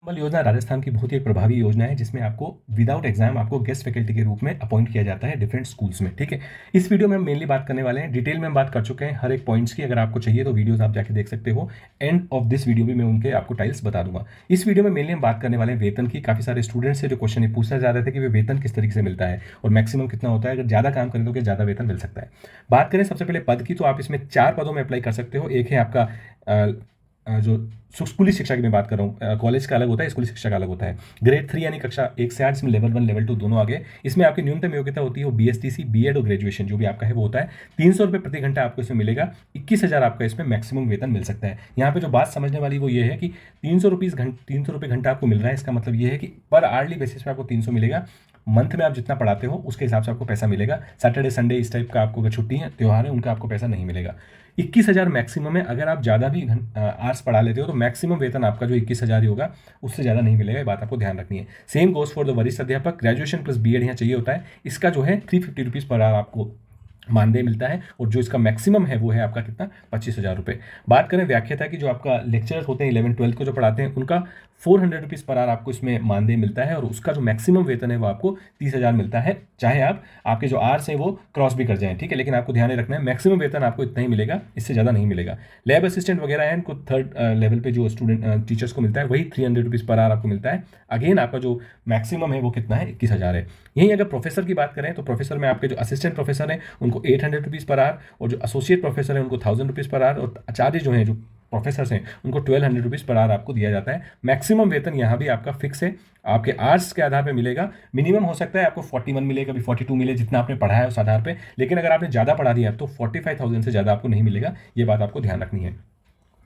कमल योजना राजस्थान की बहुत ही एक प्रभावी योजना है जिसमें आपको विदाउट एग्जाम आपको गेस्ट फैकल्टी के रूप में अपॉइंट किया जाता है डिफरेंट स्कूल्स में। ठीक है, इस वीडियो में हम मेनली बात करने वाले हैं, डिटेल में हम बात कर चुके हैं हर एक पॉइंट्स की। अगर आपको चाहिए तो वीडियोस आप जाके देख सकते हो। एंड ऑफ दिस वीडियो भी मैं उनके आपको टाइल्स बता दूंगा। इस वीडियो में मेनली हम बात करने वाले हैं वेतन की। काफी सारे स्टूडेंट्स से जो क्वेश्चन ये पूछा जा रहे थे कि वे वेतन किस तरीके से मिलता है और मैक्सिमम कितना होता है, अगर ज्यादा काम करें तो क्या ज्यादा वेतन मिल सकता है। बात करें सबसे पहले पद की, तो आप इसमें 4 पदों में अप्लाई कर सकते हो। एक है आपका जो स्कूली शिक्षा की मैं बात कर रहा हूँ, कॉलेज का अलग होता है, स्कूली शिक्षा का अलग होता है। ग्रेड 3 यानी कक्षा 1 से 8, इसमें लेवल 1 लेवल 2 दोनों आगे। इसमें आपकी न्यूनतम योग्यता होती है वो बीएसटीसी, बीएड और ग्रेजुएशन जो भी आपका है वो होता है। 300 रुपये प्रति घंटा आपको इसमें मिलेगा। 21,000 आपका इसमें मैक्सिमम वेतन मिल सकता है। यहाँ पे जो बात समझने वाली वो ये है कि 300 रुपये घंटा आपको मिल रहा है। इसका मतलब ये है कि पर आर्ली बेसिस पे आपको 300 मिलेगा। मंथ में आप जितना पढ़ाते हो उसके हिसाब से आपको पैसा मिलेगा। सैटरडे संडे इस टाइप का आपको अगर छुट्टी है, त्यौहार है, उनका आपको पैसा नहीं मिलेगा। 21,000 मैक्सिमम है। अगर आप ज़्यादा भी आर्ट्स पढ़ा लेते हो तो मैक्सिमम वेतन आपका जो 21,000 ही होगा, उससे ज़्यादा नहीं मिलेगा। ये बात आपको ध्यान रखनी है। सेम गोज फॉर द वरिष्ठ अध्यापक। ग्रेजुएशन प्लस बीएड यहाँ चाहिए होता है। इसका जो है 350 रुपीज़ पर आवर आपको मानदेय मिलता है और जो इसका मैक्सिमम है वो है आपका कितना, 25,000 रुपये। बात करें व्याख्याता की, जो आपका लेक्चरर होते हैं 11-12 को जो पढ़ाते हैं, उनका 400 रुपीज़ पर आवर आपको इसमें मानदेय मिलता है और उसका जो मैक्सिमम वेतन है वो आपको 30,000 मिलता है। चाहे आप आपके जो आर्स हैं वो क्रॉस भी कर जाएं, ठीक है, लेकिन आपको ध्यान रखना है मैक्सिमम वेतन आपको इतना ही मिलेगा, इससे ज़्यादा नहीं मिलेगा। लैब असिस्टेंट वगैरह है, इनको 3rd लेवल पे जो स्टूडेंट टीचर्स को मिलता है वही 300 रुपीज़ पर आवर आपको मिलता है। अगेन आपका जो मैक्सिमम है वो कितना है, 21,000 है। यहीं अगर प्रोफेसर की बात करें तो प्रोफेसर में आपके जो असिस्टेंट प्रोफेसर हैं उनको 800 रुपीज़ पर आवर, और जो एसोसिएट प्रोफेसर है उनको 1000 रुपीज़ पर आवर, और आचार्य जो हैं, जो प्रोफेसर्स हैं, उनको 1200 रुपीज़ पर आवर आपको दिया जाता है। मैक्सिमम वेतन यहाँ भी आपका फिक्स है, आपके आर्ट्स के आधार पे मिलेगा। मिनिमम हो सकता है आपको 41 मिले, कभी 42 मिले, जितना आपने पढ़ा है उस आधार पे। लेकिन अगर आपने ज़्यादा पढ़ा दिया तो 45,000 से ज़्यादा आपको नहीं मिलेगा। ये बात आपको ध्यान रखनी है।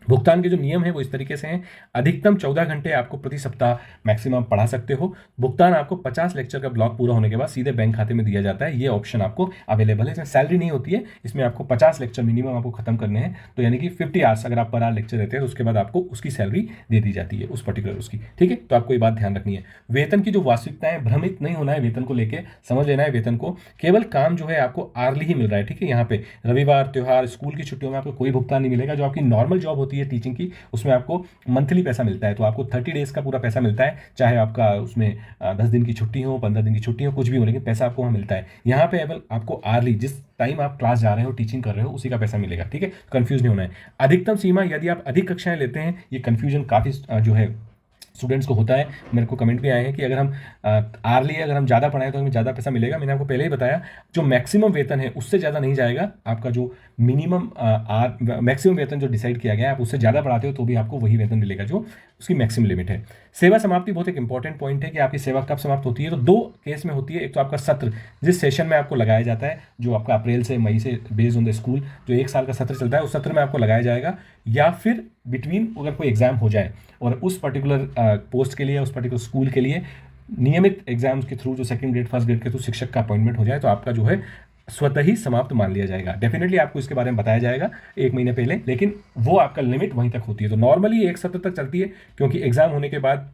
भुगतान के जो नियम है वो इस तरीके से हैं। अधिकतम 14 घंटे आपको प्रति सप्ताह मैक्सिमम पढ़ा सकते हो। भुगतान आपको 50 लेक्चर का ब्लॉक पूरा होने के बाद सीधे बैंक खाते में दिया जाता है। ये ऑप्शन आपको अवेलेबल है। इसमें सैलरी नहीं होती है, इसमें आपको 50 लेक्चर मिनिमम आपको खत्म करने हैं, तो यानी कि 50 आवर्स अगर आप पर आवर लेक्चर देते हैं तो उसके बाद आपको उसकी सैलरी दे दी जाती है, उस पर्टिकुलर उसकी। ठीक है, तो आपको ये बात ध्यान रखनी है। वेतन की जो वास्तविकता है, भ्रमित नहीं होना है वेतन को लेकर, समझ लेना है वेतन को। केवल काम जो है आपको आर्ली ही मिल रहा है। ठीक है, यहाँ पे रविवार, त्योहार, स्कूल की छुट्टियों में आपको कोई भुगतान नहीं मिलेगा। जो आपकी नॉर्मल जॉब होती है टीचिंग की, उसमें आपको मंथली पैसा मिलता है, तो आपको 30 डेज का पूरा पैसा मिलता है। चाहे आपका उसमें 10 दिन की छुट्टी हो, 15 दिन की छुट्टी हो, कुछ भी हो, लेकिन पैसा आपको वहाँ मिलता है। यहाँ पे एवल आपको आर्ली, जिस टाइम आप क्लास जा रहे हो, टीचिंग कर रहे हो, उसी का पैसा मिलेगा। ठीक है, कंफ्यूज नहीं होना है। अधिकतम सीमा, यदि आप अधिक कक्षाएं लेते हैं, ये कंफ्यूजन काफ़ी जो है स्टूडेंट्स को होता है। मेरे को कमेंट भी आए हैं कि अगर हम आर्ली अगर हम ज़्यादा पढ़ाएं तो हमें ज़्यादा पैसा मिलेगा। मैंने आपको पहले ही बताया, जो मैक्सिमम वेतन है उससे ज़्यादा नहीं जाएगा। आपका जो मिनिमम मैक्सिमम वेतन जो डिसाइड किया गया है, आप उससे ज़्यादा पढ़ाते हो तो भी आपको वही वेतन मिलेगा जो उसकी मैक्सिमम लिमिट है। सेवा समाप्ति बहुत एक इंपॉर्टेंट पॉइंट है कि आपकी सेवा कब समाप्त होती है। तो 2 केस में होती है। एक तो आपका सत्र, जिस सेशन में आपको लगाया जाता है, जो आपका अप्रैल से मई से बेस्ड ऑन द स्कूल जो 1 साल का सत्र चलता है, उस सत्र में आपको लगाया जाएगा, या फिर बिटवीन अगर कोई एग्जाम हो जाए और उस पर्टिकुलर पोस्ट के लिए, उस पर्टिकुलर स्कूल के लिए नियमित एग्जाम्स के थ्रू, जो सेकंड ग्रेड फर्स्ट ग्रेड के थ्रू शिक्षक का अपॉइंटमेंट हो जाए, तो आपका जो है स्वतः ही समाप्त मान लिया जाएगा। डेफिनेटली आपको इसके बारे में बताया जाएगा 1 महीने पहले, लेकिन वो आपका लिमिट वहीं तक होती है। तो नॉर्मली 1 सत्र तक चलती है, क्योंकि एग्जाम होने के बाद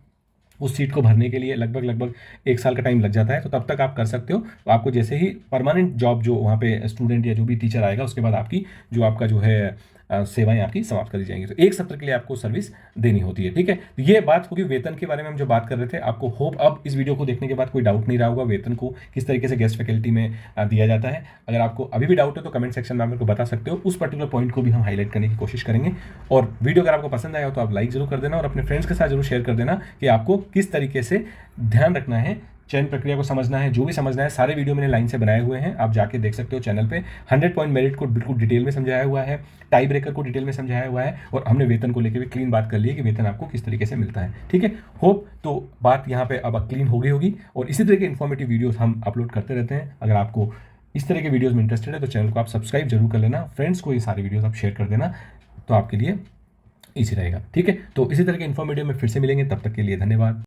उस सीट को भरने के लिए लगभग 1 साल का टाइम लग जाता है। तो तब तक आप कर सकते हो। तो आपको जैसे ही परमानेंट जॉब जो वहाँ पे स्टूडेंट या जो भी टीचर आएगा, उसके बाद आपकी जो आपका जो है सेवाएं आपकी समाप्त कर दी जाएंगी। तो 1 सत्र के लिए आपको सर्विस देनी होती है। ठीक है, तो ये बात होगी वेतन के बारे में हम जो बात कर रहे थे। आपको होप अब इस वीडियो को देखने के बाद कोई डाउट नहीं रहा होगा वेतन को किस तरीके से गेस्ट फैकल्टी में दिया जाता है। अगर आपको अभी भी डाउट है तो कमेंट सेक्शन में आप मेरे को बता सकते हो। उस पर्टिकुलर पॉइंट को भी हम हाईलाइट करने की कोशिश करेंगे। और वीडियो अगर आपको पसंद आया हो तो आप लाइक जरूर कर देना और अपने फ्रेंड्स के साथ जरूर शेयर कर देना कि आपको किस तरीके से ध्यान रखना है, चयन प्रक्रिया को समझना है, जो भी समझना है। सारे वीडियो मैंने लाइन से बनाए हुए हैं, आप जाके देख सकते हो चैनल पे। 100 पॉइंट मेरिट को बिल्कुल डिटेल में समझाया हुआ है, टाई ब्रेकर को डिटेल में समझाया हुआ है, और हमने वेतन को लेकर भी क्लीन बात कर ली है कि वेतन आपको किस तरीके से मिलता है। ठीक है, होप तो बात यहाँ पे अब क्लीन हो गई होगी। और इसी तरह के इन्फॉर्मेटिव वीडियोस हम अपलोड करते रहते हैं। अगर आपको इस तरह के वीडियोस में इंटरेस्टेड है तो चैनल को आप सब्सक्राइब जरूर कर लेना, फ्रेंड्स को ये सारे वीडियोस आप शेयर कर देना, तो आपके लिए ईजी रहेगा। ठीक है, तो इसी तरह के इन्फॉर्मेटिव में फिर से मिलेंगे, तब तक के लिए धन्यवाद।